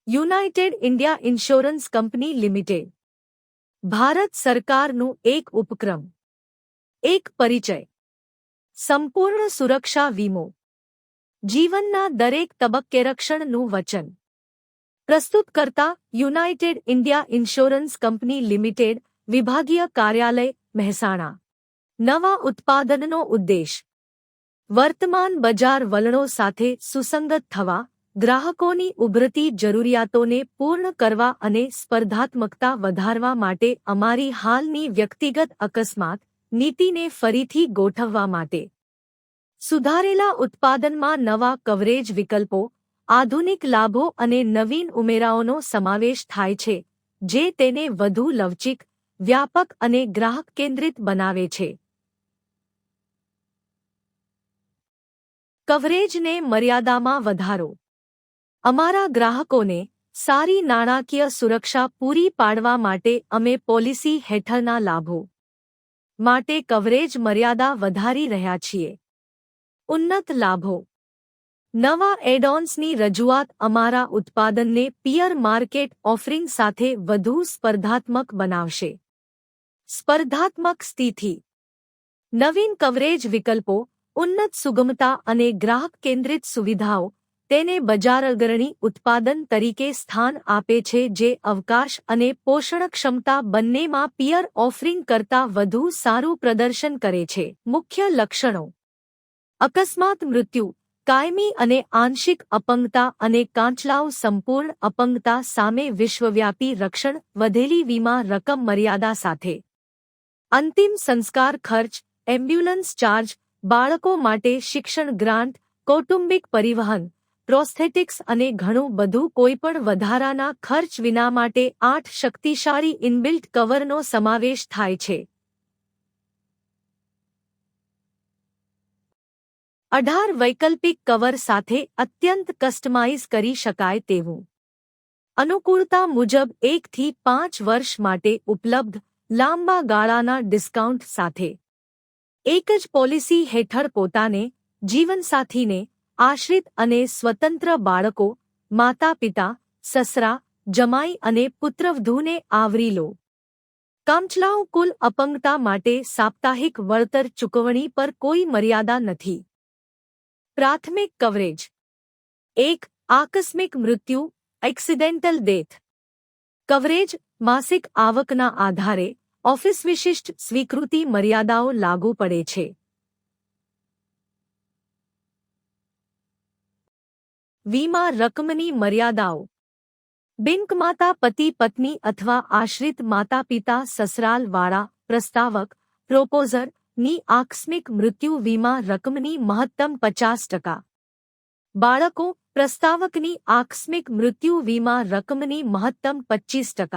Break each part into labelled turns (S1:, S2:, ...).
S1: United India Insurance Company limited Bharat સરકારનું એક ઉપક્રમ એક પરિચય સંપૂર્ણ સુરક્ષા વીમો જીવનના દરેક તબક્કે રક્ષણનું વચન પ્રસ્તુતકર્તા United India Insurance Company Limited વિભાગીય કાર્યાલય મહેસાણા નવા ઉત્પાદનનો ઉદ્દેશ વર્તમાન બજાર વલણો સાથે સુસંગત થવા ગ્રાહકોની ઉભરતી જરૂરિયાતોને પૂર્ણ કરવા અને સ્પર્ધાત્મકતા વધારવા માટે અમારી હાલની વ્યક્તિગત અકસ્માત નીતિને ફરીથી ગોઠવવા માટે સુધારેલા ઉત્પાદનમાં નવા કવરેજ વિકલ્પો આધુનિક લાભો અને નવીન ઉમેરાઓનો સમાવેશ થાય છે જે તેને વધુ લવચીક વ્યાપક અને ગ્રાહક કેન્દ્રિત બનાવે છે કવરેજને મર્યાદામાં વધારો અમારા ગ્રાહકોને સારી નાણાકીય સુરક્ષા પૂરી પાડવા માટે અમે પોલિસી હેઠળના લાભો માટે કવરેજ મર્યાદા વધારી રહ્યા છીએ ઉન્નત લાભો નવા એડ-ઓન્સની રજૂઆત અમારા ઉત્પાદનને પિયર માર્કેટ ઓફરિંગ સાથે વધુ સ્પર્ધાત્મક બનાવશે સ્પર્ધાત્મક સ્થિતિ નવીન કવરેજ વિકલ્પો ઉન્નત સુગમતા અને ગ્રાહક કેન્દ્રિત સુવિધાઓ તેને બજાર અગ્રણી ઉત્પાદન તરીકે સ્થાન આપે છે જે અવકાશ અને પોષણક્ષમતા બંનેમાં પિયર ઓફરિંગ કરતાં વધુ સારું પ્રદર્શન કરે છે મુખ્ય લક્ષણો અકસ્માત મૃત્યુ કાયમી અને આંશિક અપંગતા અને કાચલાઓ સંપૂર્ણ અપંગતા સામે વિશ્વવ્યાપી રક્ષણ વધેલી વીમા રકમ મર્યાદા સાથે અંતિમ સંસ્કાર ખર્ચ એમ્બ્યુલન્સ ચાર્જ બાળકો માટે શિક્ષણ ગ્રાન્ટ કૌટુંબિક પરિવહન પ્રોસ્થેટિક્સ અને ઘણું બધું કોઈપણ વધારાના ખર્ચ વિના માટે 8 શક્તિશાળી ઇનબિલ્ટ કવરનો સમાવેશ થાય છે 18 વૈકલ્પિક કવર સાથે અત્યંત કસ્ટમાઇઝ કરી શકાય તેવું અનુકૂળતા મુજબ 1 થી 5 વર્ષ માટે ઉપલબ્ધ લાંબા ગાળાના ડિસ્કાઉન્ટ સાથે એક જ પોલિસી હેઠળ પોતાને જીવનસાથીને આશ્રિત અને સ્વતંત્ર બાળકો માતાપિતા સસરા જમાઈ અને પુત્રવધૂને આવરી લો કામચલાઉ કુલ અપંગતા માટે સાપ્તાહિક વળતર ચૂકવણી પર કોઈ મર્યાદા નથી પ્રાથમિક કવરેજ 1 આકસ્મિક મૃત્યુ એક્સિડેન્ટલ ડેથ કવરેજ માસિક આવકના આધારે ઓફિસ વિશિષ્ટ સ્વીકૃતિ મર્યાદાઓ લાગુ પડે છે વીમા રકમની મર્યાદાઓ બિનકમાતા પતિ પત્ની અથવા આશ્રિત માતાપિતા સસરાલવાળા પ્રસ્તાવક પ્રોપોઝર ની આકસ્મિક મૃત્યુ વીમા રકમની મહત્તમ 50% બાળકો પ્રસ્તાવકની આકસ્મિક મૃત્યુ વીમા રકમની મહત્તમ 25%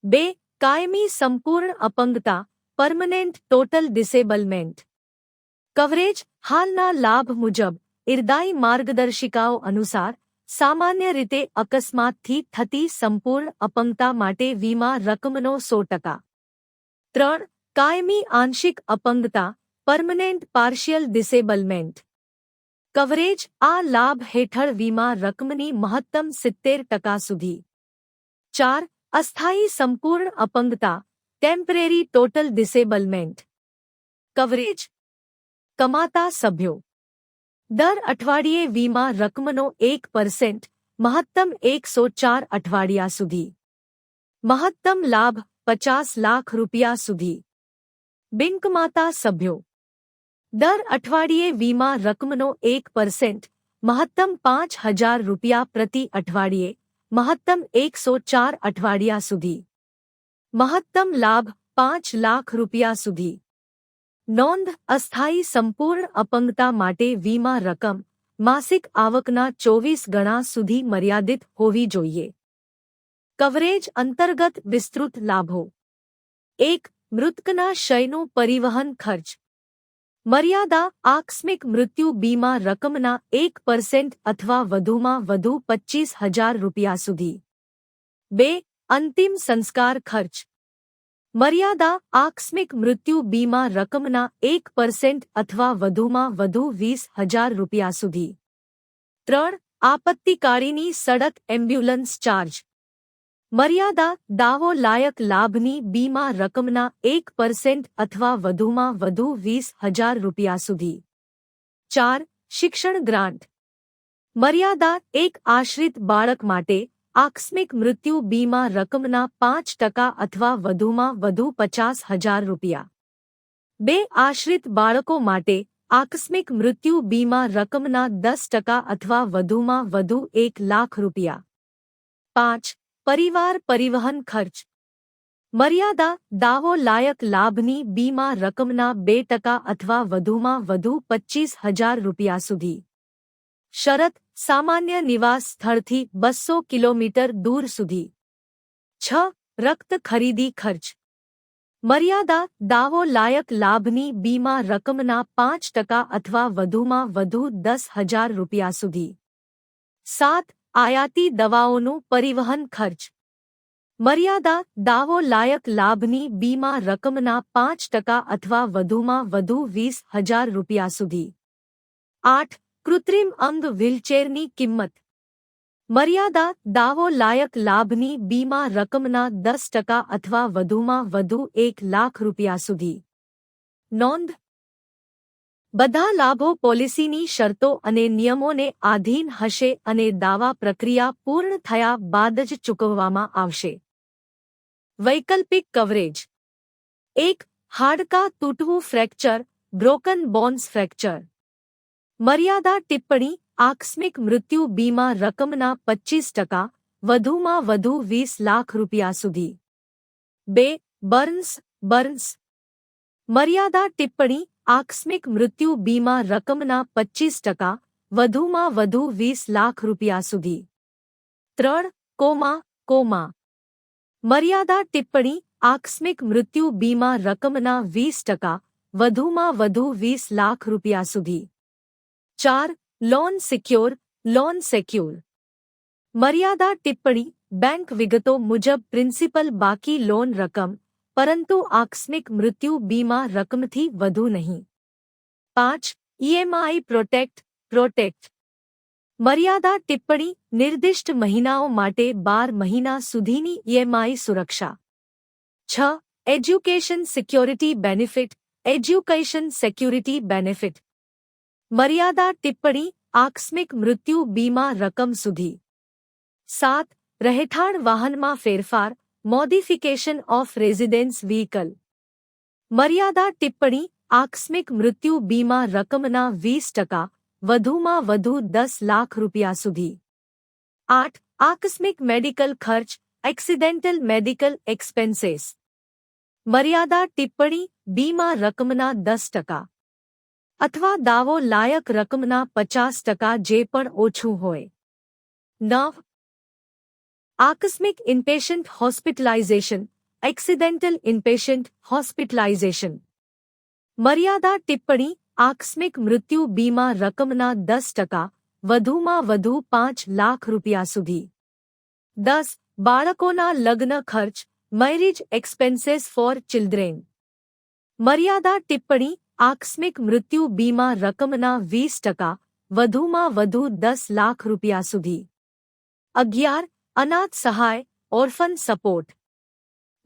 S1: 2 કાયમી સંપૂર્ણ અપંગતા પરમનેન્ટ ટોટલ ડિસેબલમેન્ટ કવરેજ હાલના લાભ મુજબ ઇરદાઈ માર્ગદર્શિકાઓ અનુસાર સામાન્ય રીતે અકસ્માતથી થતી સંપૂર્ણ અપંગતા માટે વીમા રકમનો 100% 3 કાયમી આંશિક અપંગતા પરમનેન્ટ પાર્શિયલ ડિસેબલમેન્ટ કવરેજ આ લાભ હેઠળ વીમા રકમની મહત્તમ 70% સુધી 4 અસ્થાયી સંપૂર્ણ અપંગતા ટેમ્પરેરી ટોટલ ડિસેબલમેન્ટ કવરેજ કમાતા સભ્યો દર અઠવાડિયે વીમા રકમનો 1% મહત્તમ 104 અઠવાડિયા સુધી મહત્તમ લાભ 50 લાખ રૂપિયા સુધી બિનકમાતા સભ્યો દર અઠવાડિયે વીમા રકમનો 1% મહત્તમ 5000 રૂપિયા પ્રતિ અઠવાડિયે મહત્તમ 104 અઠવાડિયા સુધી મહત્તમ લાભ 5 લાખ રૂપિયા સુધી નોંધ અસ્થાયી સંપૂર્ણ અપંગતા માટે વીમા રકમ માસિક આવકના 24 ગણા સુધી મર્યાદિત હોવી જોઈએ કવરેજ અંતર્ગત વિસ્તૃત લાભો 1 મૃતકના શયનું પરિવહન ખર્ચ મર્યાદા આકસ્મિક મૃત્યુ બીમા રકમના 1% અથવા વધુમાં વધુ 25,000 રૂપિયા સુધી 2 અંતિમ સંસ્કાર ખર્ચ મર્યાદા આકસ્મિક મૃત્યુ બીમા રકમના 1% અથવા વધુમાં વધુ 20,000 રૂપિયા સુધી 3 આપત્તિકાળીની સડક એમ્બ્યુલન્સ ચાર્જ મર્યાદા દાવો લાયક લાભની બીમા રકમના 1% અથવા વધુમાં વધુ 20,000 રૂપિયા સુધી. 4. શિક્ષણ ગ્રાન્ટ મર્યાદા એક આશ્રિત બાળક માટે આકસ્મિક મૃત્યુ બીમા રકમના 5% અથવા વધુમાં વધુ 50,000 રૂપિયા. 2. આશ્રિત બાળકો માટે આકસ્મિક મૃત્યુ બીમા રકમના 10% અથવા વધુમાં વધુ 1,00,000 રૂપિયા. 5. પરિવાર પરિવહન ખર્ચ મર્યાદા દાવો લાયક લાભની બીમા રકમના 2% અથવા વધુમાં વધુ 25,000 રૂપિયા સુધી. શરત સામાન્ય નિવાસ સ્થળથી 200 કિલોમીટર દૂર સુધી. 6. રક્ત ખરીદી ખર્ચ મર્યાદા દાવો લાયક લાભની બીમા રકમના 5% અથવા વધુમાં વધુ 10,000 રૂપિયા સુધી. 7. આયાતી દવાઓનું પરિવહન ખર્ચ મર્યાદા દાવો લાયક લાભની બીમા રકમના 5% અથવા વધુમાં વધુ 20,000 રૂપિયા સુધી. 8. કૃત્રિમ અંગ વ્હીલચેરની કિંમત મર્યાદા દાવો લાયક લાભની બીમા રકમના 10% અથવા વધુમાં વધુ 1,00,000 રૂપિયા સુધી. નોંધ બધા લાભો પોલિસીની શરતો અને નિયમોને આધીન હશે અને દાવા પ્રક્રિયા પૂર્ણ થયા બાદ જ ચૂકવવામાં આવશે. વૈકલ્પિક કવરેજ 1. હાડકાં તૂટવું ફ્રેક્ચર બ્રોકન બોન્સ ફ્રેક્ચર મર્યાદા ટિપ્પણી આકસ્મિક મૃત્યુ બીમા રકમના 25% વધુમાં વધુ 20,00,000 રૂપિયા સુધી. 2. બર્ન્સ મર્યાદા ટિપ્પણી આકસ્મિક મૃત્યુ બીમા રકમના 25% વધુમાં વધુ 20,00,000 રૂપિયા સુધી. 3. કોમા મર્યાદા ટિપ્પણી આકસ્મિક મૃત્યુ બીમા રકમના 20% વધુમાં વધુ 20,00,000 રૂપિયા સુધી. 4. લોન સેક્યોર મર્યાદા ટિપ્પણી બેંક વિગતો મુજબ પ્રિન્સિપલ બાકી લોન રકમ પરંતુ આકસ્મિક મૃત્યુ બીમા રકમથી વધુ નહીં. 5. ઈએમઆઈ પ્રોટેક્ટ મર્યાદા ટિપ્પણી નિર્દિષ્ટ મહિનાઓ માટે 12 મહિના સુધીની ઈએમઆઈ સુરક્ષા. 6. એજ્યુકેશન સિક્યોરિટી બેનિફિટ મર્યાદા ટિપ્પણી આકસ્મિક મૃત્યુ બીમા રકમ સુધી. 7. રહેઠાણ વાહનમાં ફેરફાર મોડિફિકેશન ઓફ રેઝિડેન્સ વ્હીકલ મર્યાદા ટિપ્પણી આકસ્મિક મૃત્યુ બીમા રકમના 20% વધુમાં વધુ 10,00,000 રૂપિયા સુધી. 8. આકસ્મિક મેડિકલ ખર્ચ એક્સિડેન્ટલ મેડિકલ એક્સપેન્સેસ મર્યાદા ટિપ્પણી બીમા રકમના 10% અથવા દાવો લાયક રકમના 50% જે પણ ઓછું હોય. 9. આકસ્મિક inpatient hospitalisation accidental inpatient hospitalisation મર્યાદા ટિપ્પણી આકસ્મિક મૃત્યુ બીમા રકમના 10% વધુમાં વધુ 5,00,000 રૂપિયા સુધી. 10. બાળકોના લગ્ન ખર્ચ મેરેજ એક્સપેન્સેસ ફોર ચિલ્ડ્રેન મર્યાદા ટિપ્પણી આકસ્મિક મૃત્યુ બીમા રકમના 20% વધુમાં વધુ 10,00,000 રૂપિયા સુધી. 11. અનાથ સહાય ઓર્ફન સપોર્ટ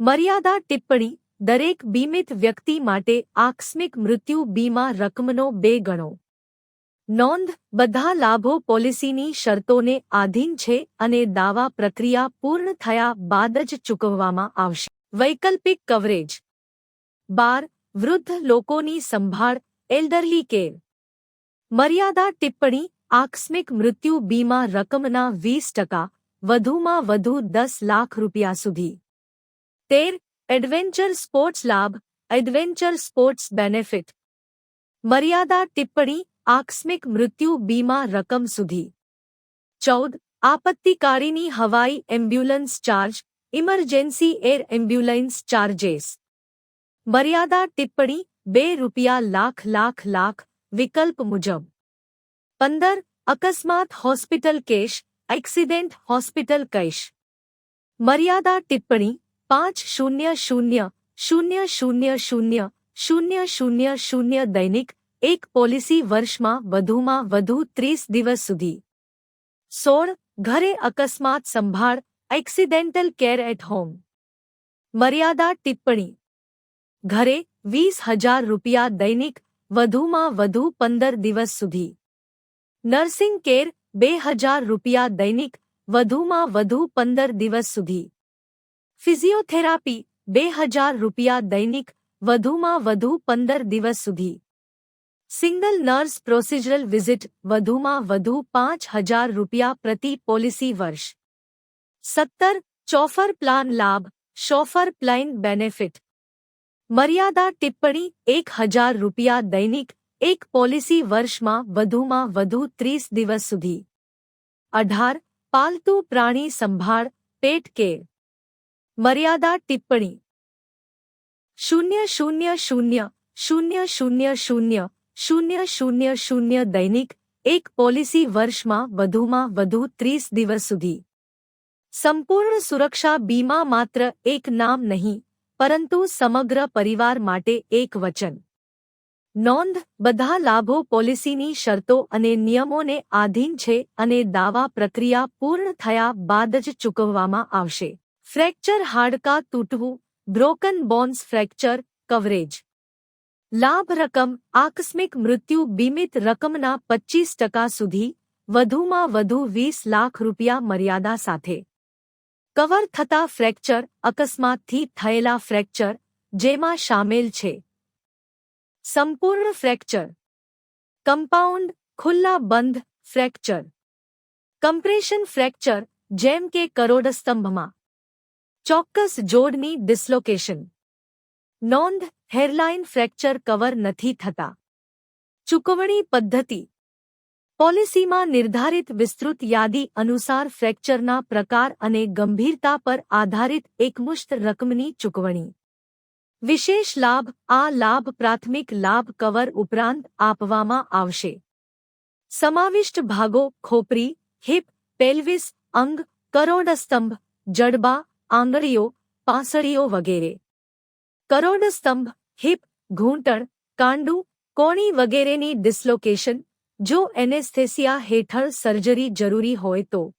S1: મર્યાદા ટિપ્પણી દરેક બીમિત વ્યક્તિ માટે આકસ્મિક મૃત્યુ બીમા રકમનો 2 ગણો. નોંધ બધા લાભો પોલિસીની શરતોને આધીન છે અને દાવા પ્રક્રિયા પૂર્ણ થયા બાદ જ ચૂકવવામાં આવશે. વૈકલ્પિક કવરેજ 12. વૃદ્ધ લોકોની સંભાળ એલ્ડરલી કેર મર્યાદા ટિપ્પણી આકસ્મિક મૃત્યુ બીમા રકમના 20% વધુમાં વધુ 10,00,000 રૂપિયા સુધી. 13. એડવેન્ચર સ્પોર્ટ્સ લાભ એડવેન્ચર સ્પોર્ટ્સ બેનિફિટ મર્યાદા ટિપ્પણી આકસ્મિક મૃત્યુ બીમા રકમ સુધી. 14. આપત્તિકાળીની હવાઈ ambulance charge emergency air ambulance charges મર્યાદા ટિપ્પણી ₹2,00,000 વિકલ્પ મુજબ. 15. અકસ્માત hospital cash accident hospital cash મર્યાદા ટિપ્પણી ₹5,00,000,000 દૈનિક એક પોલિસી વર્ષમાં વધુમાં વધુ 30 દિવસ સુધી. 16. ઘરે અકસ્માત સંભાળ એક્સિડેન્ટલ કેર એટ હોમ. મર્યાદા ટિપ્પણી. ઘરે 20,000 રૂપિયા દૈનિક, વધુમાં વધુ 15 દિવસ સુધી. નર્સિંગ કેર 2,000 રૂપિયા દૈનિક, વધુમાં વધુ 15 દિવસ સુધી. ફિઝિયોથેરાપી 2,000 રૂપિયા દૈનિક, વધુમાં વધુ 15 દિવસ સુધી. સિંગલ નર્સ પ્રોસિજરલ વિઝિટ વધુમાં વધુ 5,000 રૂપિયા પ્રતિ પોલિસી વર્ષ. 17. ચોફર પ્લાન લાભ શોફર પ્લાન બેનિફિટ. મર્યાદા ટિપ્પણી 1,000 રૂપિયા દૈનિક, એક પોલિસી વર્ષમાં વધુમાં વધુ 30 દિવસ સુધી. 18. પાલતુ પ્રાણી સંભાળ પેટ કેર. મર્યાદા ટિપ્પણી 0,000,000,000 દૈનિક, એક પોલિસી વર્ષમાં વધુમાં વધુ 30 દિવસ સુધી. સંપૂર્ણ સુરક્ષા બીમા માત્ર એક નામ નહીં, પરંતુ સમગ્ર પરિવાર માટે એક વચન. નોંધ: બધા લાભો પોલિસીની શરતો અને નિયમોને આધીન છે અને દાવા પ્રક્રિયા પૂર્ણ થયા બાદ જ ચૂકવવામાં આવશે. ફ્રેક્ચર હાડકાં તૂટવું, બ્રોકન બોન્સ ફ્રેક્ચર કવરેજ. લાભ રકમ આકસ્મિક મૃત્યુ બીમિત રકમના 25% સુધી, વધુમાં વધુ 20 લાખ રૂપિયા મર્યાદા સાથે. કવર થતા ફ્રેક્ચર અકસ્માતથી થયેલા ફ્રેક્ચર, જેમાં શામેલ છે સંપૂર્ણ ફ્રેક્ચર, કમ્પાઉન્ડ ખુલ્લા બંધ ફ્રેક્ચર, કમ્પ્રેશન ફ્રેક્ચર જેમ કે કરોડસ્તંભમાં, ચોક્કસ જોડની ડિસ્લોકેશન. નોંધ: હેરલાઇન ફ્રેક્ચર કવર નથી થતા. ચૂકવણી પદ્ધતિ. પોલિસીમાં નિર્ધારિત વિસ્તૃત યાદી અનુસાર ફ્રેક્ચરના પ્રકાર અને ગંભીરતા પર આધારિત એકમુશ્ત રકમની ચૂકવણી. વિશેષ લાભ. આ લાભ પ્રાથમિક લાભ કવર ઉપરાંત આપવામાં આવશે. સમાવિષ્ટ ભાગો ખોપરી, હિપ, પેલ્વિસ, અંગ, કરોડસ્તંભ, જડબા, આંગળીઓ, પાંસળીઓ વગેરે. કરોડસ્તંભ, હિપ, ઘૂંટણ, કાંડું, કોણી વગેરેની ડિસ્લોકેશન, જો એનેસ્થેસિયા હેઠળ સર્જરી જરૂરી હોય તો.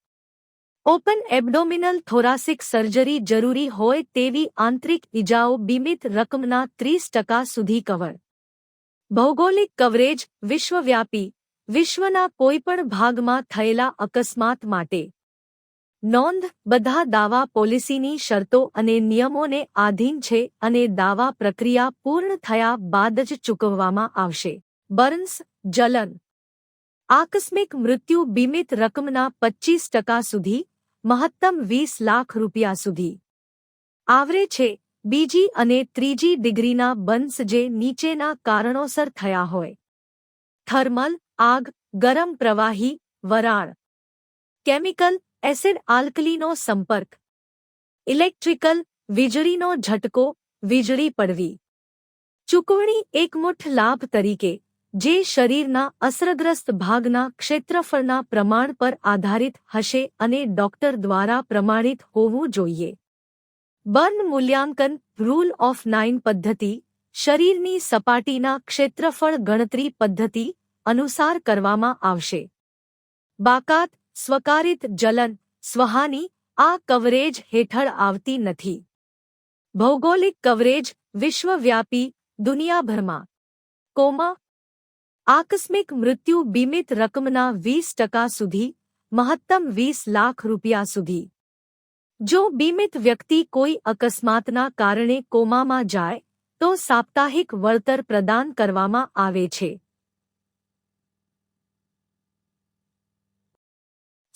S1: ઓપન એબ્ડોમિનલ થોરાસિક સર્જરી જરૂરી હોય તેવી આંતરિક ઇજાઓ બીમિત રકમના 30% સુધી કવર. ભૌગોલિક કવરેજ વિશ્વવ્યાપી, વિશ્વના કોઈપણ ભાગમાં થયેલા અકસ્માત માટે. નોંધ: બધા દાવા પોલિસીની શરતો અને નિયમોને આધીન છે અને દાવા પ્રક્રિયા પૂર્ણ થયા બાદ જ ચૂકવવામાં આવશે. બર્ન્સ, જલન. આકસ્મિક મૃત્યુ બીમિત રકમના 25% સુધી, મહત્તમ 20 લાખ રૂપિયા સુધી. આવરે છે બીજી અને ત્રીજી ડિગ્રીના બર્ન્સ જે નીચેના કારણોસર થયા હોય: થર્મલ આગ, ગરમ પ્રવાહી, વરાળ. કેમિકલ એસિડ આલ્કલીનો સંપર્ક. ઇલેક્ટ્રિકલ વીજળીનો ઝટકો, વીજળી પડવી. ચૂકવણી એકમુઠ્ઠ લાભ તરીકે, જે શરીરના અસરગ્રસ્ત ભાગના ક્ષેત્રફળના પ્રમાણ પર આધારિત હશે અને ડોક્ટર દ્વારા પ્રમાણિત હોવું જોઈએ. બર્ન મૂલ્યાંકન રૂલ ઓફ 9 પદ્ધતિ, શરીરની સપાટીના ક્ષેત્રફળ ગણતરી પદ્ધતિ અનુસાર કરવામાં આવશે. બાકાત સ્વકારિત જલન, સ્વહાનિ આ કવરેજ હેઠળ આવતી નથી. ભૌગોલિક કવરેજ વિશ્વવ્યાપી, દુનિયાભરમાં. કોમા. આકસ્મિક મૃત્યુ બીમિત રકમના 20% સુધી, મહત્તમ 20 લાખ રૂપિયા સુધી. જો બીમિત વ્યક્તિ કોઈ અકસ્માતના કારણે કોમામાં જાય તો સાપ્તાહિક વળતર પ્રદાન કરવામાં આવે છે.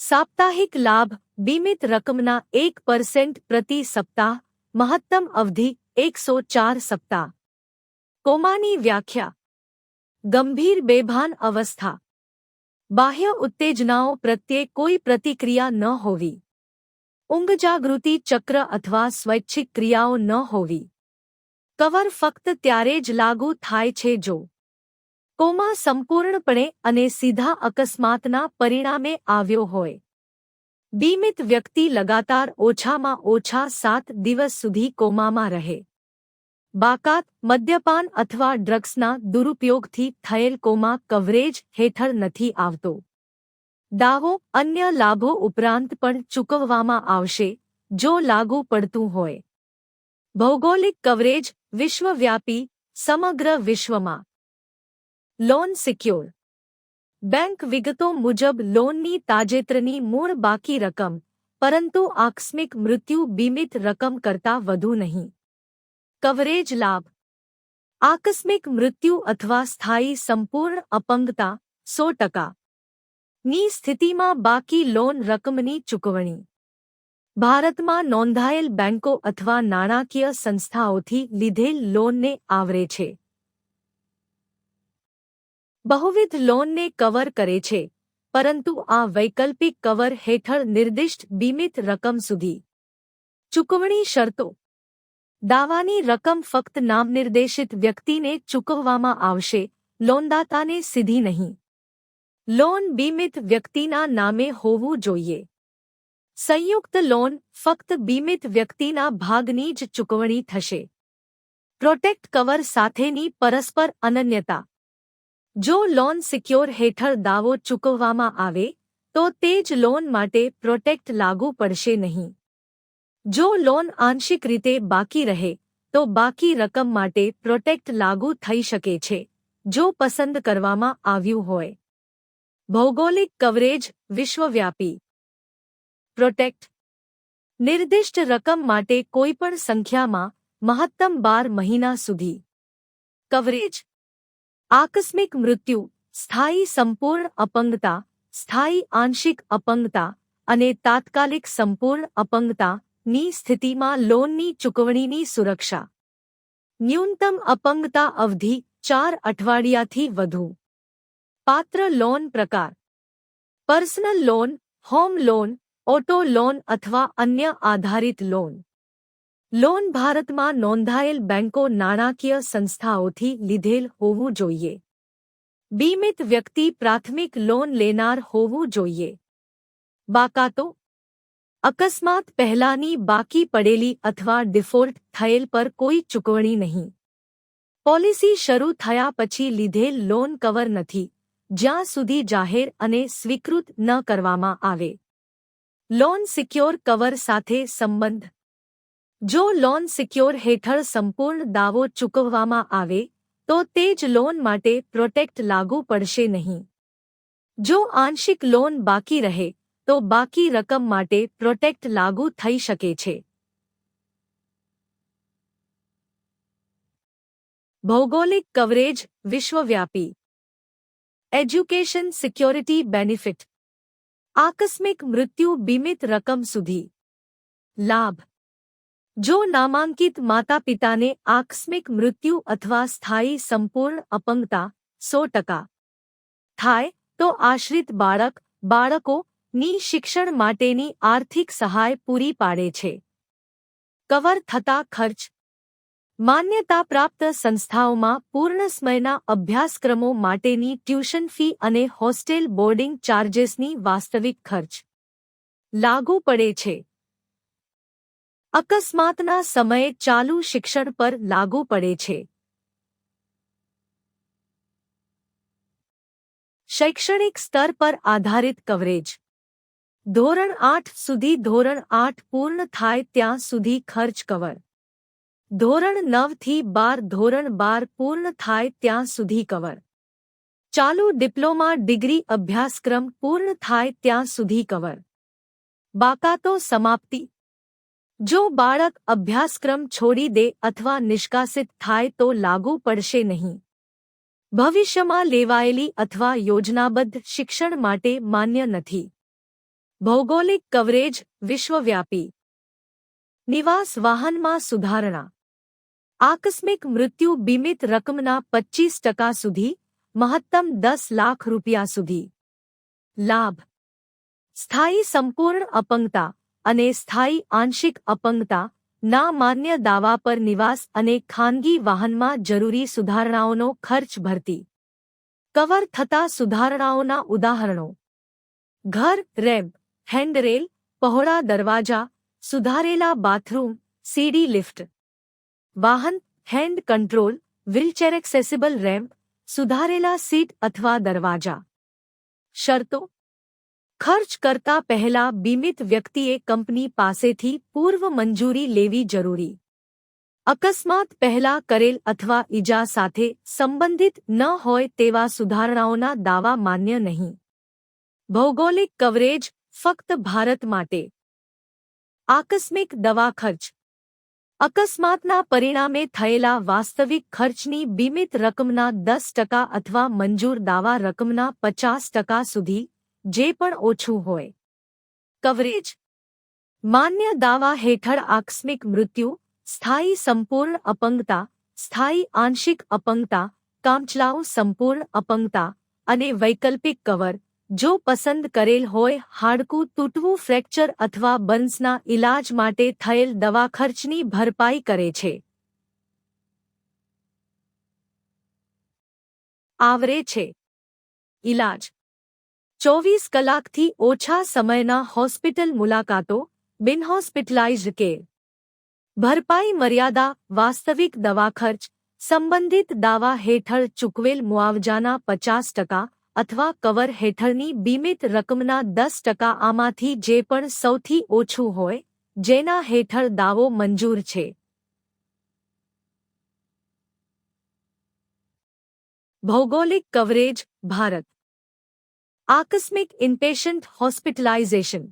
S1: સાપ્તાહિક લાભ બીમિત રકમના 1% પ્રતિ સપ્તાહ, મહત્તમ અવધિ 104 સપ્તાહ. કોમાની વ્યાખ્યા. ગંભીર બેભાન અવસ્થા. બાહ્ય ઉત્તેજનાઓ પ્રત્યે કોઈ પ્રતિક્રિયા ન હોવી. ઊંઘ જાગૃતિ ચક્ર અથવા સ્વૈચ્છિક ક્રિયાઓ ન હોવી. કવર ફક્ત ત્યારે જ લાગુ થાય છે જો કોમા સંપૂર્ણપણે અને સીધા અકસ્માતના પરિણામે આવ્યો હોય. બીમિત વ્યક્તિ લગાતાર ઓછામાં ઓછા 7 દિવસ સુધી કોમામાં રહે. બાકાત મદ્યપાન અથવા ડ્રગ્સના દુરુપયોગથી થયેલ કોમા કવરેજ હેઠળ નથી આવતો. દાવો અન્ય લાભો ઉપરાંત પણ ચૂકવવામાં આવશે જો લાગુ પડતું હોય. ભૌગોલિક કવરેજ વિશ્વવ્યાપી સમગ્ર વિશ્વમાં. Loan secure. બેંક વિગતો મુજબ લોનની તાજેતરની મૂળ બાકી રકમ, પરંતુ આકસ્મિક મૃત્યુ બીમિત રકમ કરતાં વધુ નહીં. કવરેજ લાભ. આકસ્મિક મૃત્યુ અથવા સ્થાયી સંપૂર્ણ અપંગતા 100% ની સ્થિતિમાં બાકી લોન રકમની ચૂકવણી. ભારતમાં નોંધાયેલ બેંકો અથવા નાણાકીય સંસ્થાઓથી લીધેલ લોનને આવરે છે. બહુવિધ લોનને કવર કરે છે, પરંતુ આ વૈકલ્પિક કવર હેઠળ નિર્દિષ્ટ બીમિત રકમ સુધી. ચૂકવણી શરતો. દાવાની રકમ ફક્ત નામનિર્દેશિત વ્યક્તિને ચૂકવવામાં આવશે, લોનદાતાને સીધી નહીં. લોન બીમિત વ્યક્તિના નામે હોવું જોઈએ. સંયુક્ત લોન ફક્ત બીમિત વ્યક્તિના ભાગની જ ચૂકવણી થશે. પ્રોટેક્ટ કવર સાથેની પરસ્પર અનન્યતા. જો લોન સિક્યોર હેઠળ દાવો ચૂકવવામાં આવે તો તે જ લોન માટે પ્રોટેક્ટ લાગુ પડશે નહીં. જો લોન આંશિક રીતે બાકી રહે તો બાકી રકમ માટે પ્રોટેક્ટ લાગુ થઈ શકે છે, જો પસંદ કરવામાં આવ્યું હોય. ભૌગોલિક કવરેજ વિશ્વવ્યાપી. પ્રોટેક્ટ. નિર્દિષ્ટ રકમ માટે કોઈપણ સંખ્યામાં મહત્તમ 12 મહિના સુધી. કવરેજ. આકસ્મિક મૃત્યુ, સ્થાયી સંપૂર્ણ અપંગતા, સ્થાયી આંશિક અપંગતા અને તાત્કાલિક સંપૂર્ણ અપંગતા ની સ્થિતિમાં લોનની ચૂકવણીની સુરક્ષા. ન્યૂનતમ અપંગતા અવધિ 4 અઠવાડિયાથી વધુ. પાત્ર લોન પ્રકાર. Personal loan, home loan, auto loan અથવા અન્ય આધારિત લોન. લોન ભારતમાં નોંધાયેલ બેંકો નાણાકીય સંસ્થાઓથી લીધેલ હોવું જોઈએ. બીમિત વ્યક્તિ પ્રાથમિક લોન લેનાર હોવું જોઈએ. બાકાતો. અકસ્માત પહેલાંની બાકી પડેલી અથવા ડિફોલ્ટ થયેલ પર કોઈ ચૂકવણી નહીં. પોલિસી શરૂ થયા પછી લીધેલ લોન કવર નથી, જ્યાં સુધી જાહેર અને સ્વીકૃત ન કરવામાં આવે. લોન સિક્યોર કવર સાથે સંબંધ. જો લોન સિક્યોર હેઠળ સંપૂર્ણ દાવો ચૂકવવામાં આવે તો તે જ લોન માટે પ્રોટેક્ટ લાગુ પડશે નહીં. જો આંશિક લોન બાકી રહે તો બાકી રકમ માટે પ્રોટેક્ટ લાગુ થઈ શકે છે. ભૌગોલિક કવરેજ વિશ્વવ્યાપી. Education security benefit. આકસ્મિક મૃત્યુ બીમિત રકમ સુધી. લાભ. જો નામાંકિત માતાપિતાને આકસ્મિક મૃત્યુ અથવા સ્થાયી સંપૂર્ણ અપંગતા 100% થાય તો આશ્રિત બાળકો/બાળકોની શિક્ષણ માટેની આર્થિક સહાય પૂરી પાડે છે. કવર થતા ખર્ચ. માન્યતાપ્રાપ્ત સંસ્થાઓમાં પૂર્ણ સમયના અભ્યાસક્રમો માટેની ટ્યુશન ફી અને હોસ્ટેલ બોર્ડિંગ ચાર્જેસની વાસ્તવિક ખર્ચ લાગુ પડે છે. અકસ્માતના સમયે ચાલુ શિક્ષણ પર લાગુ પડે છે. શૈક્ષણિક સ્તર પર આધારિત કવરેજ. ધોરણ 8 સુધી ધોરણ 8 પૂર્ણ થાય ત્યાં સુધી ખર્ચ કવર. ધોરણ 9 થી 12 ધોરણ 12 પૂર્ણ થાય ત્યાં સુધી કવર. ચાલુ ડિપ્લોમા ડિગ્રી અભ્યાસક્રમ પૂર્ણ થાય ત્યાં સુધી કવર. બાકાતો સમાપ્તિ. જો બાળક અભ્યાસક્રમ છોડી દે અથવા નિષ્કાસિત થાય તો લાગુ પડશે નહીં. ભવિષ્યમાં લેવાયેલી અથવા યોજનાબદ્ધ શિક્ષણ માટે માન્ય નથી. ભૌગોલિક કવરેજ વિશ્વવ્યાપી. નિવાસ વાહનમાં સુધારણા. આકસ્મિક મૃત્યુ બીમિત રકમના 25% સુધી, મહત્તમ 10 લાખ રૂપિયા સુધી. લાભ. સ્થાયી સંપૂર્ણ અપંગતા અને સ્થાયી આંશિક અપંગતા ના માન્ય દાવા પર નિવાસ અને ખાનગી વાહનમાં જરૂરી સુધારણાઓનો ખર્ચ ભરતી. કવર થતા સુધારણાઓના ઉદાહરણો. ઘર, રેમ્પ, હેન્ડરેલ, પહોળા દરવાજા, સુધારેલા બાથરૂમ, સીડી લિફ્ટ. વાહન, hand control, wheelchair accessible ramp, સુધારેલા સીટ અથવા દરવાજા. શરતો. ખર્ચ કરતા પહેલા બીમિત વ્યક્તિએ કંપની પાસેથી પૂર્વ મંજૂરી લેવી જરૂરી. અકસ્માત પહેલા કરેલ અથવા ઈજા સાથે સંબંધિત ન હોય તેવા સુધારણાઓના દાવા માન્ય નહીં. ભૌગોલિક કવરેજ ફક્ત ભારત માટે. આકસ્મિક દવા ખર્ચ. અકસ્માતના પરિણામે થયેલા વાસ્તવિક ખર્ચની બીમિત રકમના 10% અથવા મંજૂર દાવા રકમના 50% સુધી, જે પણ ઓછું હોય. કવરેજ. માન્ય દાવા હેઠળ આકસ્મિક મૃત્યુ, સ્થાયી સંપૂર્ણ અપંગતા, સ્થાયી આંશિક અપંગતા, કામચલાઉ સંપૂર્ણ અપંગતા અને વૈકલ્પિક કવર, જો પસંદ કરેલ હોય, હાડકું તૂટવું, ફ્રેક્ચર અથવા બર્ન્સના ઇલાજ માટે થયેલ દવા ખર્ચની ભરપાઈ કરે છે. આવરે છે. ઇલાજ. 24 કલાકથી ઓછા સમયના હોસ્પિટલ મુલાકાતો, બિનહોસ્પિટલાઇઝ્ડ કેર. ભરપાઈ મર્યાદા. વાસ્તવિક દવા ખર્ચ, સંબંધિત દાવા હેઠળ ચૂકવેલ મુઆવજાના 50% અથવા કવર હેઠળની બીમિત રકમના 10%. આમાંથી જે પણ સૌથી ઓછું હોય, જેના હેઠળ દાવો મંજૂર છે. ભૌગોલિક કવરેજ. ભારત. આકસ્મિક ઇનપેશન્ટ હોસ્પિટલાઇઝેશન.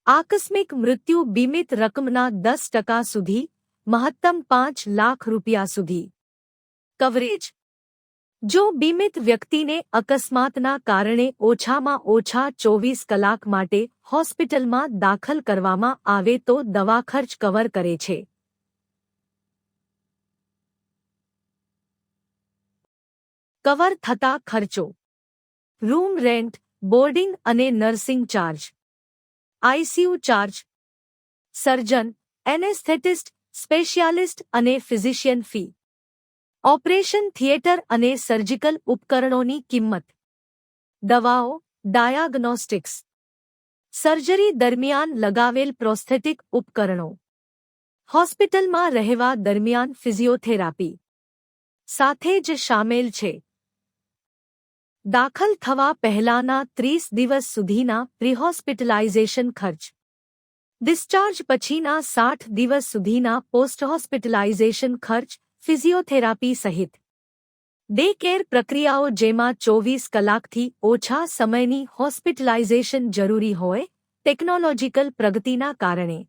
S1: આકસ્મિક મૃત્યુ બીમિત રકમના 10% સુધી, મહત્તમ 5 લાખ રૂપિયા સુધી. કવરેજ. જો બીમિત વ્યક્તિને અકસ્માતના કારણે ઓછામાં ઓછા 24 કલાક માટે હોસ્પિટલમાં દાખલ કરવામાં આવે તો દવા ખર્ચ કવર કરે છે. કવર થતા ખર્ચો. રૂમ રેન્ટ, બોર્ડિંગ અને નર્સિંગ ચાર્જ, આઈસીયુ ચાર્જ, સર્જન, એનેસ્થેટિસ્ટ, સ્પેશિયાલિસ્ટ અને ફિઝિશિયન ફી, ઓપરેશન થિયેટર અને સર્જિકલ ઉપકરણોની કિંમત, દવાઓ, ડાયાગ્નોસ્ટિક્સ, સર્જરી દરમિયાન લગાવેલ પ્રોસ્થેટિક ઉપકરણો, હોસ્પિટલમાં રહેવા દરમિયાન ફિઝિયોથેરાપી સાથે જ શામેલ છે. દાખલ થવા પહેલાના 30 દિવસ સુધીના પ્રીહોસ્પિટલાઇઝેશન ખર્ચ. ડિસ્ચાર્જ પછીના 60 દિવસ સુધીના પોસ્ટહોસ્પિટલાઇઝેશન ખર્ચ, ફિઝિયોથેરાપી સહિત. ડે કેર પ્રક્રિયાઓ જેમાં 24 કલાકથી ઓછા સમયની હોસ્પિટલાઇઝેશન જરૂરી હોય, ટેકનોલોજીકલ પ્રગતિના કારણે.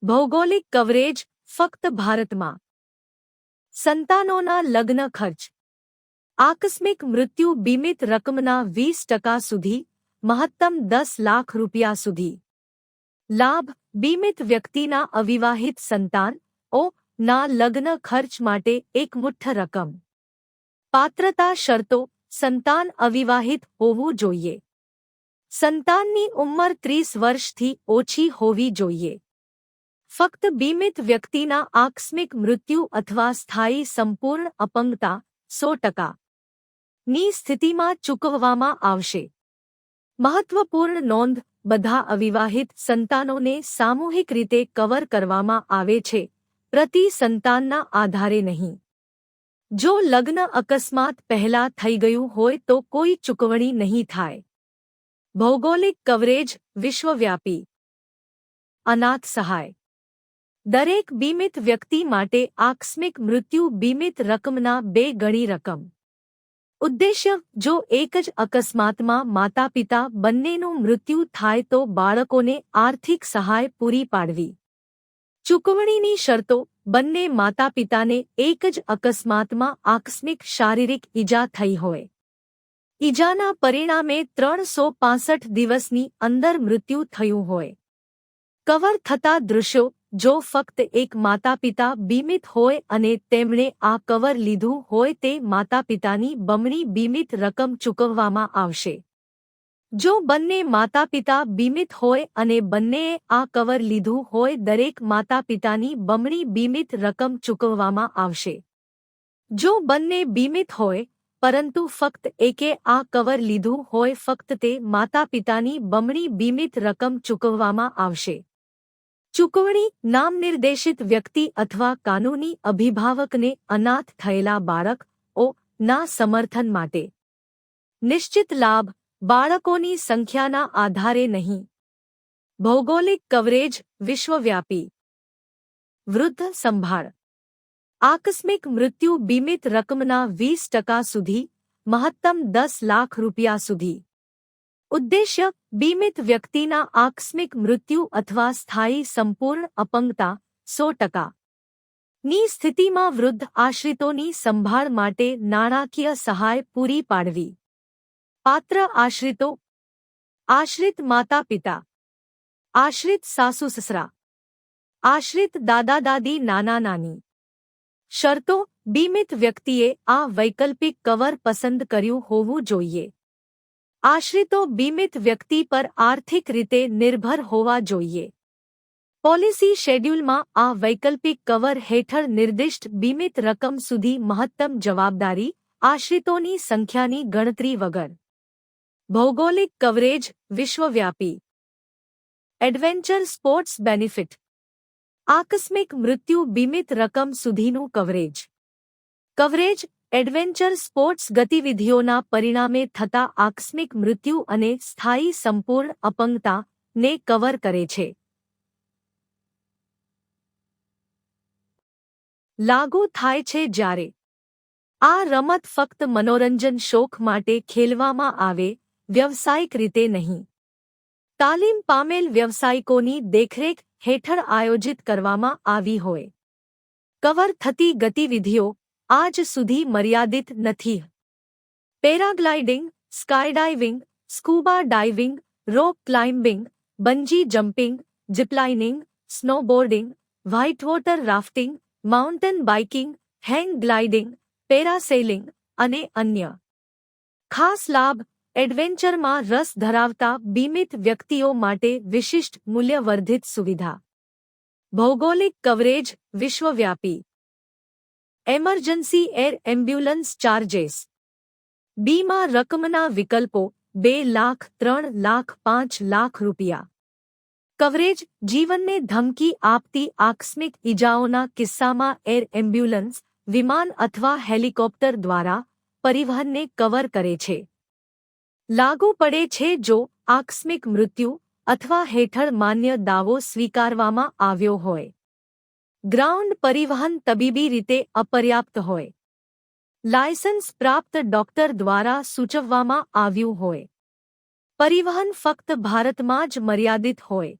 S1: ભૌગોલિક કવરેજ ફક્ત ભારતમાં. સંતાનોના લગ્ન ખર્ચ. આકસ્મિક મૃત્યુ બીમિત રકમના 20% સુધી, મહત્તમ 10 લાખ રૂપિયા સુધી. લાભ. બીમિત વ્યક્તિના અવિવાહિત સંતાન ના લગ્ન ખર્ચ માટે એકમુઠ્ઠ રકમ. પાત્રતા શરતો. સંતાન અવિવાહિત હોવું જોઈએ. સંતાનની ઉંમર 30 વર્ષથી ઓછી હોવી જોઈએ. ફક્ત બીમિત વ્યક્તિના આકસ્મિક મૃત્યુ અથવા સ્થાયી સંપૂર્ણ અપંગતા 100% ની સ્થિતિમાં ચૂકવવામાં આવશે. મહત્વપૂર્ણ નોંધ. બધા અવિવાહિત સંતાનોને સામૂહિક રીતે કવર કરવામાં આવે છે, પ્રતિ સંતાનના આધારે નહીં. જો લગ્ન અકસ્માત પહેલા થઈ ગયું હોય તો કોઈ ચૂકવણી નહીં થાય. ભૌગોલિક કવરેજ વિશ્વવ્યાપી. અનાથ સહાય. દરેક બીમિત વ્યક્તિ માટે આકસ્મિક મૃત્યુ બીમિત રકમના 2 ગણી રકમ. ઉદ્દેશ્ય. જો એક જ અકસ્માતમાં માતાપિતા બંનેનું મૃત્યુ થાય તો બાળકોને આર્થિક સહાય પૂરી પાડવી. ચૂકવણીની શરતો. બંને માતાપિતાને એક જ અકસ્માતમાં આકસ્મિક શારીરિક ઈજા થઈ હોય. ઈજાના પરિણામે 365 દિવસની અંદર મૃત્યુ થયું હોય. કવર થતા દૃશ્યો. જો ફક્ત એક માતાપિતા બીમિત હોય અને તેમણે આ કવર લીધું હોય તે માતાપિતાની બમણી બીમિત રકમ ચૂકવવામાં આવશે. જો બંને માતાપિતા બીમિત હોય અને બંનેએ આ કવર લીધું હોય દરેક માતાપિતાની બમણી બીમિત રકમ ચૂકવવામાં આવશે. જો બંને બીમિત હોય પરંતુ ફક્ત એકે આ કવર લીધું હોય ફક્ત તે માતાપિતાની બમણી બીમિત રકમ ચૂકવવામાં આવશે. ચૂકવણી. નામનિર્દેશિત વ્યક્તિ અથવા કાનૂની અભિભાવકને અનાથ થયેલા બાળક ના સમર્થન માટે. નિશ્ચિત લાભ. બાળકોની સંખ્યાના આધારે નહીં. ભૌગોલિક કવરેજ વિશ્વવ્યાપી. વૃદ્ધ સંભાળ. આકસ્મિક મૃત્યુ બીમિત રકમના 20% સુધી, મહત્તમ 10 લાખ રૂપિયા સુધી. ઉદ્દેશ્ય: બીમિત વ્યક્તિના આકસ્મિક મૃત્યુ અથવા સ્થાયી સંપૂર્ણ અપંગતા 100% ની સ્થિતિમાં વૃદ્ધ આશ્રિતોની સંભાળ માટે નાણાકીય સહાય પૂરી પાડવી. પાત્ર આશ્રિતો: આશ્રિત માતા-પિતા, આશ્રિત સાસુ-સસરા, આશ્રિત દાદા-દાદી, નાના-નાની. શરતો: બીમિત વ્યક્તિએ આ વૈકલ્પિક કવર પસંદ કર્યું હોવું જોઈએ. આશ્રિતો બીમિત વ્યક્તિ પર આર્થિક રીતે નિર્ભર હોવા જોઈએ. પોલિસી શેડ્યૂલમાં આ વૈકલ્પિક કવર હેઠળ નિર્દિષ્ટ બીમિત રકમ સુધી મહત્તમ જવાબદારી આશ્રિતોની સંખ્યાની ગણતરી વગર. ભૌગોલિક કવરેજ વિશ્વવ્યાપી. Adventure sports benefit. આકસ્મિક મૃત્યુ બીમિત રકમ સુધીનું કવરેજ. કવરેજ એડવેન્ચર સ્પોર્ટ્સ ગતિવિધિઓના પરિણામે થતા આકસ્મિક મૃત્યુ અને સ્થાયી સંપૂર્ણ અપંગતા ને કવર કરે છે. લાગુ થાય છે જ્યારે આ રમત ફક્ત મનોરંજન શોખ માટે ખેલવામાં આવે, વ્યવસાયિક રીતે નહીં. તાલીમ પામેલ વ્યવસાયિકોની દેખરેખ હેઠળ આયોજિત કરવામાં આવી હોય. કવર થતી ગતિવિધિઓ આજ સુધી મર્યાદિત નથી. Paragliding, skydiving, scuba diving, rock climbing, bungee jumping, ziplining, snowboarding, whitewater rafting, mountain biking, hang gliding, parasailing અને અન્ય. ખાસ લાભ: એડવેન્ચરમાં રસ ધરાવતા બીમિત વ્યક્તિઓ માટે વિશિષ્ટ મૂલ્યવર્ધિત સુવિધા. ભૌગોલિક કવરેજ વિશ્વવ્યાપી. Emergency air ambulance charges. બીમા રકમના વિકલ્પો 2 લાખ, 3 લાખ, 5 લાખ રૂપિયા. કવરેજ: જીવનને ધમકી આપતી આકસ્મિક ઇજાઓના કિસ્સામાં એર એમ્બ્યુલન્સ, વિમાન અથવા હેલિકોપ્ટર દ્વારા પરિવહનને કવર કરે છે. લાગુ પડે છે જો આકસ્મિક મૃત્યુ અથવા હેઠળ માન્ય દાવો સ્વીકારવામાં આવ્યો હોય. ગ્રાઉન્ડ પરિવહન તબીબી રીતે અપર્યાપ્ત હોય. લાયસન્સ પ્રાપ્ત ડોક્ટર દ્વારા સૂચવવામાં આવ્યું હોય. પરિવહન ફક્ત ભારતમાં જ મર્યાદિત હોય.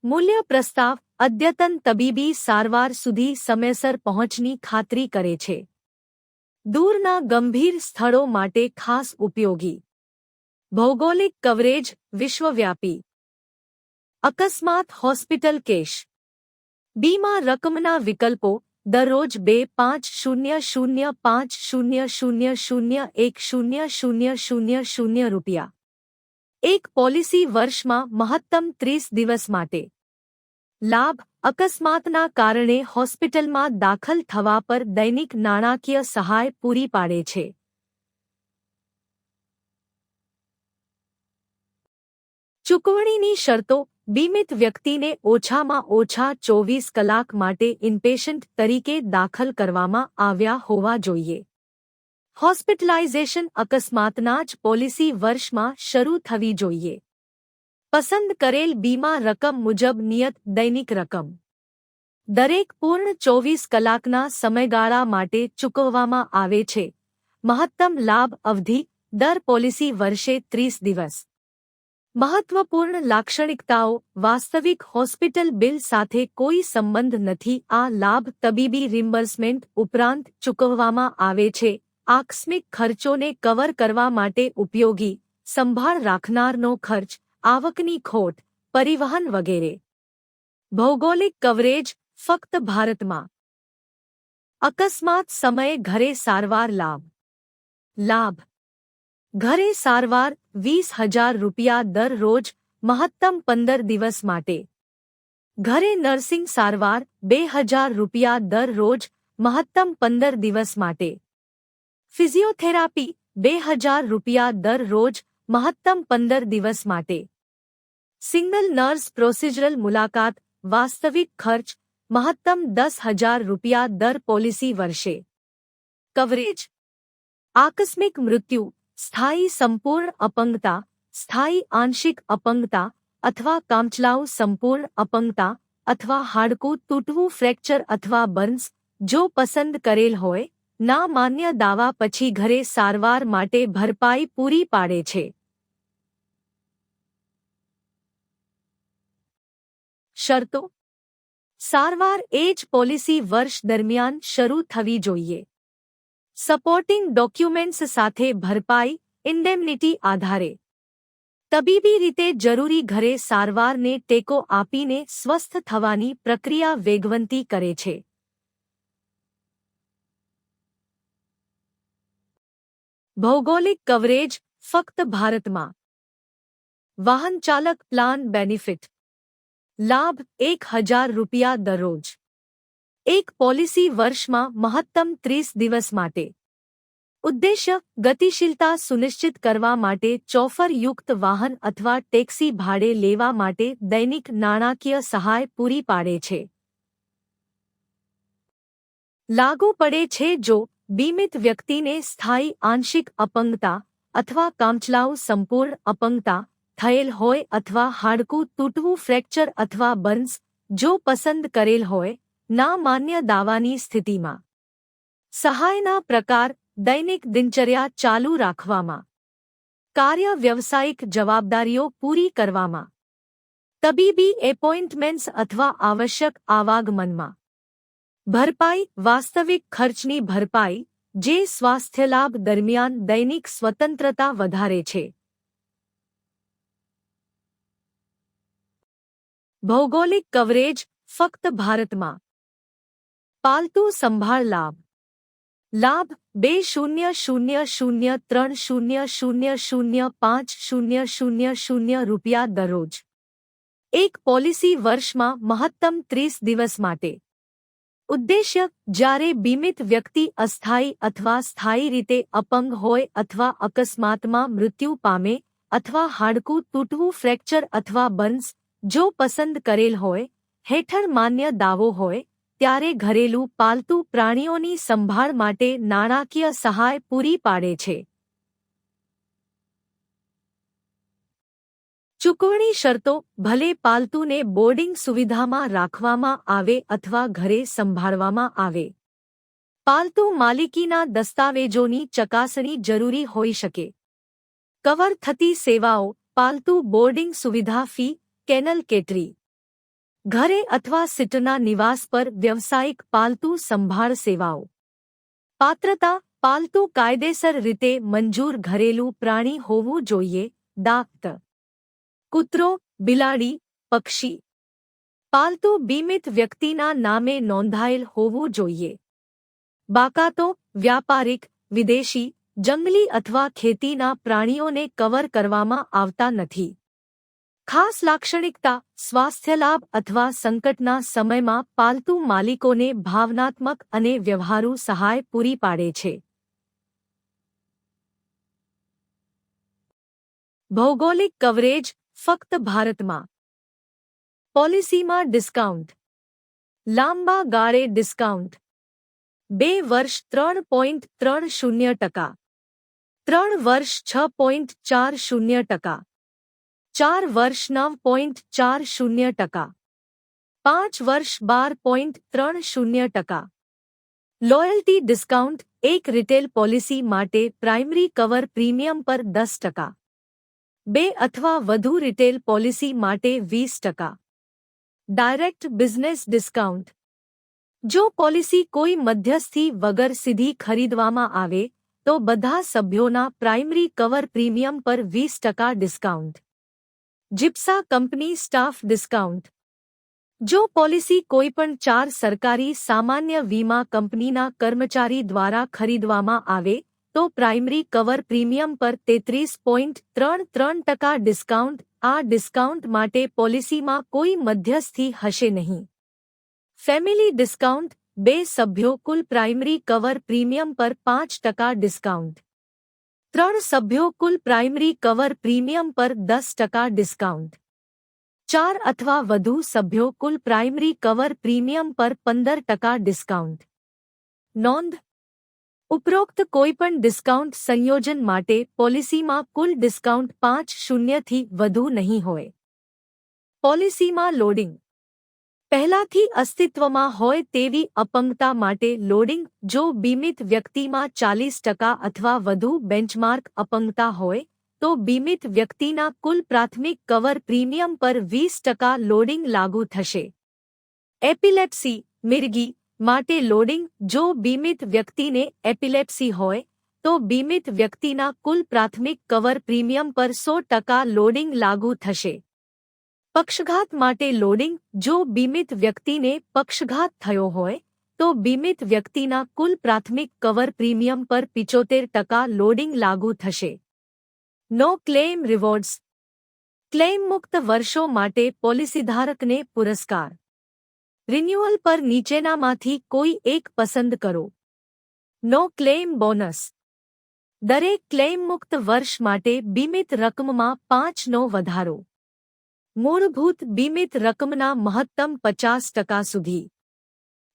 S1: મૂલ્ય પ્રસ્તાવ: અદ્યતન તબીબી સારવાર સુધી સમયસર પહોંચની ખાતરી કરે છે. દૂરના ગંભીર સ્થળો માટે ખાસ ઉપયોગી. ભૌગોલિક કવરેજ વિશ્વવ્યાપી. અકસ્માત હોસ્પિટલ કેશ. બીમા રકમના વિકલ્પો: દરરોજ 2500500010000 રૂપિયા. એક પોલિસી વર્ષમાં મહત્તમ 30 દિવસ માટે. લાભ: અકસ્માતના કારણે હોસ્પિટલમાં દાખલ થવા પર દૈનિક નાણાકીય સહાય પૂરી પાડે છે. ચૂકવણીની શરતો: બીમિત વ્યક્તિને ઓછામાં ઓછા 24 કલાક માટે ઇનપેશન્ટ તરીકે દાખલ કરવામાં આવ્યા હોવા જોઈએ. હોસ્પિટલાઇઝેશન અકસ્માતના જ પોલિસી વર્ષમાં શરૂ થવી જોઈએ. પસંદ કરેલ બીમા રકમ મુજબ નિયત દૈનિક રકમ. દરેક પૂર્ણ 24 કલાકના સમયગાળા માટે ચૂકવવામાં આવે છે. મહત્તમ લાભ અવધિ: દર પોલિસી વર્ષે 30 દિવસ. મહત્વપૂર્ણ લાક્ષણિકતાઓ: વાસ્તવિક હોસ્પિટલ બિલ સાથે કોઈ સંબંધ નથી. આ લાભ તબીબી રિમ્બર્સમેન્ટ ઉપરાંત ચૂકવવામાં આવે છે. આકસ્મિક ખર્ચોને કવર કરવા માટે ઉપયોગી. સંભાળ રાખનારનો ખર્ચ, આવકની ખોટ, પરિવહન વગેરે. ભૌગોલિક કવરેજ ફક્ત ભારતમાં. અકસ્માત સમયે ઘરે સારવાર લાભ. લાભ: ઘરે સારવાર 20,000 રૂપિયા દરરોજ, મહત્તમ 15 દિવસ માટે. ઘરે નર્સિંગ સારવાર 2,000 રૂપિયા દરરોજ, મહત્તમ 15 દિવસ માટે. ફિઝિયોથેરાપી 2,000 રૂપિયા દરરોજ, મહત્તમ 15 દિવસ માટે. સિંગલ નર્સ પ્રોસિજરલ મુલાકાત, વાસ્તવિક ખર્ચ મહત્તમ 10,000 રૂપિયા દર પોલિસી વર્ષે. કવરેજ: આકસ્મિક મૃત્યુ, સ્થાયી સંપૂર્ણ અપંગતા, સ્થાયી આંશિક અપંગતા અથવા કામચલાઉ સંપૂર્ણ અપંગતા અથવા હાડકું તૂટવું ફ્રેક્ચર અથવા બર્ન્સ, જો પસંદ કરેલ હોય, ના માન્ય દાવા પછી ઘરે સારવાર માટે ભરપાઈ પૂરી પાડે છે. શરતો. સારવાર એ જ પોલિસી વર્ષ દરમિયાન શરૂ થવી જોઈએ. સપોર્ટિંગ ડોક્યુમેન્ટ્સ સાથે ભરપાઈ, ઇન્ડેમ્નિટી આધારે. તબીબી રીતે જરૂરી ઘરે સારવારને ટેકો આપીને સ્વસ્થ થવાની પ્રક્રિયા વેગવંતી કરે છે. ભૌગોલિક કવરેજ ફક્ત ભારતમાં. વાહનચાલક પ્લાન બેનિફિટ. લાભ ₹1000 દરરોજ. એક પોલિસી વર્ષમાં મહત્તમ 30 દિવસ માટે. ઉદ્દેશ્ય ગતિશીલતા સુનિશ્ચિત કરવા માટે ચોફરયુક્ત વાહન અથવા ટેક્સી ભાડે લેવા માટે દૈનિક નાણાકીય સહાય પૂરી પાડે છે. લાગુ પડે છે જો બીમિત વ્યક્તિને સ્થાયી આંશિક અપંગતા અથવા કામચલાઉ સંપૂર્ણ અપંગતા થયેલ હોય અથવા હાડકું તૂટવું ફ્રેક્ચર અથવા બર્ન્સ, જો પસંદ કરેલ હોય, ના માન્ય દાવાની સ્થિતિમાં. સહાયના પ્રકાર દૈનિક દિનચર્યા ચાલુ રાખવામાં. કાર્ય વ્યવસાયિક જવાબદારીઓ પૂરી કરવામાં. તબીબી એપોઇન્ટમેન્ટ્સ અથવા આવશ્યક આવાગમનમાં. ભરપાઈ વાસ્તવિક ખર્ચની ભરપાઈ, જે સ્વાસ્થ્યલાભ દરમિયાન દૈનિક સ્વતંત્રતા વધારે છે. ભૌગોલિક કવરેજ ફક્ત ભારતમાં. પાલતુ સંભાળ લાભ. લાભ ₹20,000,000,5,000 દરરોજ. એક પોલિસી વર્ષમાં મહત્તમ 30 દિવસ માટે. ઉદ્દેશ્ય જ્યારે બીમિત વ્યક્તિ અસ્થાયી અથવા સ્થાયી રીતે અપંગ હોય અથવા અકસ્માતમાં મૃત્યુ પામે અથવા હાડકું તૂટવું ફ્રેક્ચર અથવા બર્ન્સ, જો પસંદ કરેલ હોય, હેઠળ માન્ય દાવો હોય, ત્યારે ઘરેલું પાલતુ પ્રાણીઓની સંભાળ માટે નાણાકીય સહાય પૂરી પાડે છે. ચૂકવણી શરતો ભલે પાલતુને બોર્ડિંગ સુવિધામાં રાખવામાં આવે અથવા ઘરે સંભાળવામાં આવે. પાલતુ માલિકીના દસ્તાવેજોની ચકાસણી જરૂરી હોઈ શકે. કવર થતી સેવાઓ પાલતુ બોર્ડિંગ સુવિધા ફી, કેનલ કેટલી. ઘરે અથવા સિટના નિવાસ પર વ્યવસાયિક પાલતુ સંભાળ સેવાઓ. પાત્રતા પાલતુ કાયદેસર રીતે મંજૂર ઘરેલું પ્રાણી હોવું જોઈએ. દાખત. કૂતરો, બિલાડી, પક્ષી. પાલતુ બીમિત વ્યક્તિના નામે નોંધાયેલ હોવું જોઈએ. બાકાતો વ્યાપારિક, વિદેશી, જંગલી અથવા ખેતીના પ્રાણીઓને કવર કરવામાં આવતા નથી. ખાસ લાક્ષણિકતા સ્વાસ્થ્યલાભ અથવા સંકટના સમયમાં પાલતુ માલિકોને ભાવનાત્મક અને વ્યવહારુ સહાય પૂરી પાડે છે. ભૌગોલિક કવરેજ ફક્ત ભારતમાં. પોલિસીમાં ડિસ્કાઉન્ટ. લાંબા ગાળે ડિસ્કાઉન્ટ. 2 વર્ષ 3.30%. 3 વર્ષ 6.40%. 4 વર્ષ 9.40%. 5 વર્ષ 12.30%. લોયલ્ટી ડિસ્કાઉન્ટ એક રિટેલ પોલિસી માટે પ્રાઇમરી કવર પ્રીમિયમ પર 10%. 2 અથવા વધુ રિટેલ પોલિસી માટે 20%. Direct business discount. જો પોલિસી કોઈ મધ્યસ્થી વગર સીધી ખરીદવામાં આવે, તો બધા સભ્યોના પ્રાઇમરી કવર પ્રીમિયમ પર 20% discount. GIPSA company staff discount. જો પોલિસી કોઈપણ 4 સરકારી સામાન્ય વીમા કંપનીના કર્મચારી દ્વારા ખરીદવામાં આવે, તો પ્રાઇમરી કવર પ્રીમિયમ પર 33.33% ડિસ્કાઉન્ટ. આ ડિસ્કાઉન્ટ માટે પોલિસીમાં કોઈ મધ્યસ્થી હશે નહીં. ફેમિલી ડિસ્કાઉન્ટ 2 સભ્યો કુલ પ્રાઇમરી કવર પ્રીમિયમ પર 5% ડિસ્કાઉન્ટ. 3 સભ્યો કુલ પ્રાઇમરી કવર પ્રીમિયમ પર 10% ડિસ્કાઉન્ટ. 4 અથવા વધુ સભ્યો કુલ પ્રાઇમરી કવર પ્રીમિયમ પર 15% ડિસ્કાઉન્ટ. નોંધ. ઉપરોક્ત કોઈપણ ડિસ્કાઉન્ટ સંયોજન માટે પોલિસીમાં કુલ ડિસ્કાઉન્ટ 5% થી વધુ નહીં હોય. પોલિસીમાં લોડિંગ પહેલાથી અસ્તિત્વમાં હોય તેવી અપંગતા માટે લોડિંગ જો બીમિત વ્યક્તિમાં 40% અથવા વધુ બેન્ચમાર્ક અપંગતા હોય તો બીમિત વ્યક્તિના કુલ પ્રાથમિક કવર પ્રીમિયમ પર 20% લોડિંગ લાગુ થશે. એપિલેપ્સી મિરગી માટે લોડિંગ જો બીમિત વ્યક્તિને એપિલેપ્સી હોય તો બીમિત વ્યક્તિના કુલ પ્રાથમિક કવર પ્રીમિયમ પર 100% લોડિંગ લાગુ થશે. પક્ષઘાત માટે લોડિંગ જો બીમિત વ્યક્તિને પક્ષઘાત થયો હોય તો બીમિત વ્યક્તિના કુલ પ્રાથમિક કવર પ્રીમિયમ પર 75% લોડિંગ લાગુ થશે. નો ક્લેમ રિવોર્ડ્સ ક્લેમ મુક્ત વર્ષો માટે પોલિસીધારકને પુરસ્કાર. રિન્યુઅલ પર નીચેનામાંથી કોઈ એક પસંદ કરો. નો ક્લેમ બોનસ દરેક ક્લેમ મુક્ત વર્ષ માટે બીમિત રકમમાં 5નો વધારો. મૂળભૂત બીમિત રકમના મહત્તમ 50% સુધી.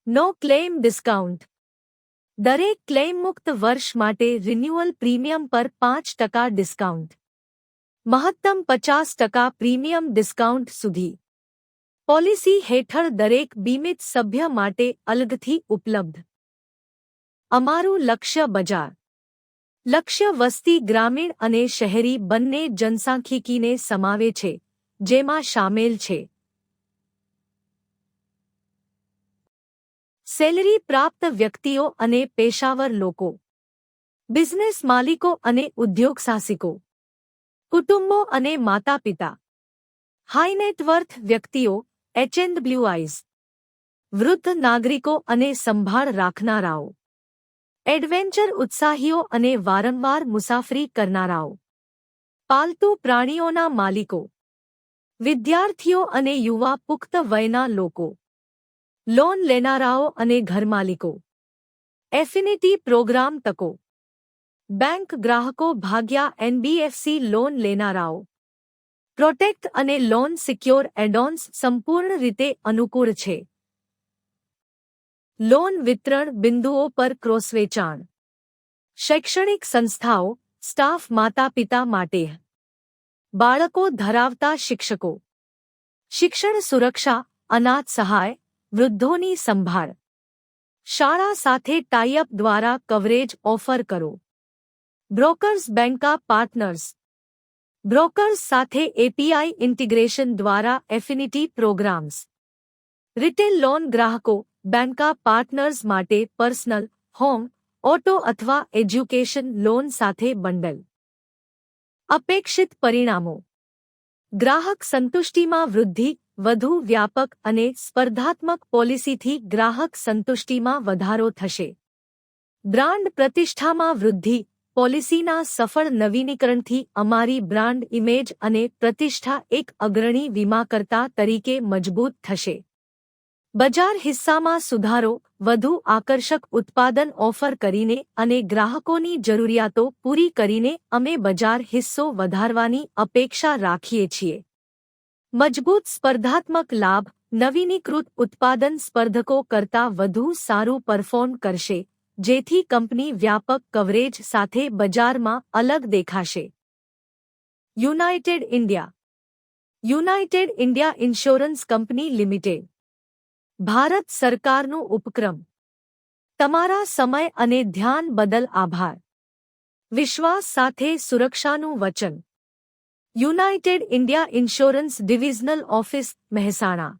S1: નો ક્લેમ ડિસ્કાઉન્ટ દરેક ક્લેમ મુક્ત વર્ષ માટે રિન્યુઅલ પ્રીમિયમ પર 5% ડિસ્કાઉન્ટ. મહત્તમ 50% પ્રીમિયમ ડિસ્કાઉન્ટ સુધી. પોલિસી હેઠળ દરેક બીમિત સભ્ય માટે અલગથી ઉપલબ્ધ. અમારું લક્ષ્ય બજાર લક્ષ્ય વસ્તી ગ્રામીણ અને શહેરી બંને જનસાંખ્યિકીને સમાવે છે જેમાં શામેલ છે સેલરી પ્રાપ્ત વ્યક્તિઓ અને પેશાવર લોકો, બિઝનેસ માલિકો અને ઉદ્યોગસાહસિકો, કુટુંબો અને માતાપિતા, હાઈ નેટવર્થ વ્યક્તિઓ HNWIs, વૃદ્ધ નાગરિકો અને સંભાળ રાખનારાઓ, એડવેન્ચર ઉત્સાહીઓ અને વારંવાર મુસાફરી કરનારાઓ, પાલતુ પ્રાણીઓના માલિકો, વિદ્યાર્થીઓ અને યુવા પુખ્ત વયના લોકો, લોન લેનારાઓ અને ઘરમાલિકો, એફિનિટી પ્રોગ્રામ તકો, બેંક ગ્રાહકો ભાગ્યા NBFC લોન લેનારાઓ, પ્રોટેક્ટ અને લોન સિક્યોર એડોન્સ સંપૂર્ણ રીતે અનુકૂળ છે. લોન વિતરણ બિંદુઓ પર ક્રોસવેચાણ. શૈક્ષણિક સંસ્થાઓ, સ્ટાફ માતાપિતા માટે, બાળકો ધરાવતા શિક્ષકો, શિક્ષણ સુરક્ષા, અનાથ સહાય, વૃદ્ધોની સંભાળ, શાળા સાથે ટાઈઅપ દ્વારા કવરેજ ઓફર કરો. બ્રોકર્સ બેંકા પાર્ટનર્સ બ્રોકર્સ સાથે API ઇન્ટિગ્રેશન દ્વારા એફિનિટી પ્રોગ્રામ્સ. રિટેલ લોન ગ્રાહકો બેંકા પાર્ટનર્સ માટે પર્સનલ, હોમ, ઓટો અથવા એજ્યુકેશન લોન સાથે બંડલ. અપેક્ષિત પરિણામો ગ્રાહક સંતુષ્ટિમાં વૃદ્ધિ વધુ વ્યાપક અને સ્પર્ધાત્મક પોલિસીથી ગ્રાહક સંતુષ્ટિમાં વધારો થશે. બ્રાન્ડ પ્રતિષ્ઠામાં વૃદ્ધિ પોલિસીના સફળ નવીનીકરણથી અમારી બ્રાન્ડ ઇમેજ અને પ્રતિષ્ઠા એક અગ્રણી વીમાકર્તા તરીકે મજબૂત થશે. બજાર હિસ્સામાં સુધારો વધુ આકર્ષક ઉત્પાદન ઓફર કરીને અને ગ્રાહકોની જરૂરિયાતો પૂરી કરીને અમે બજાર હિસ્સો વધારવાની અપેક્ષા રાખીએ છીએ. મજબૂત સ્પર્ધાત્મક લાભ નવીનીકૃત ઉત્પાદન સ્પર્ધકો કરતાં વધુ સારું પરફોર્મ કરશે જેથી કંપની વ્યાપક કવરેજ સાથે બજારમાં અલગ દેખાશે. United India Insurance Company limited Bharat સરકારનું ઉપક્રમ. તમારા સમય અને ધ્યાન બદલ આભાર. વિશ્વાસ સાથે સુરક્ષાનું વચન. United India insurance divisional office, Mehsana.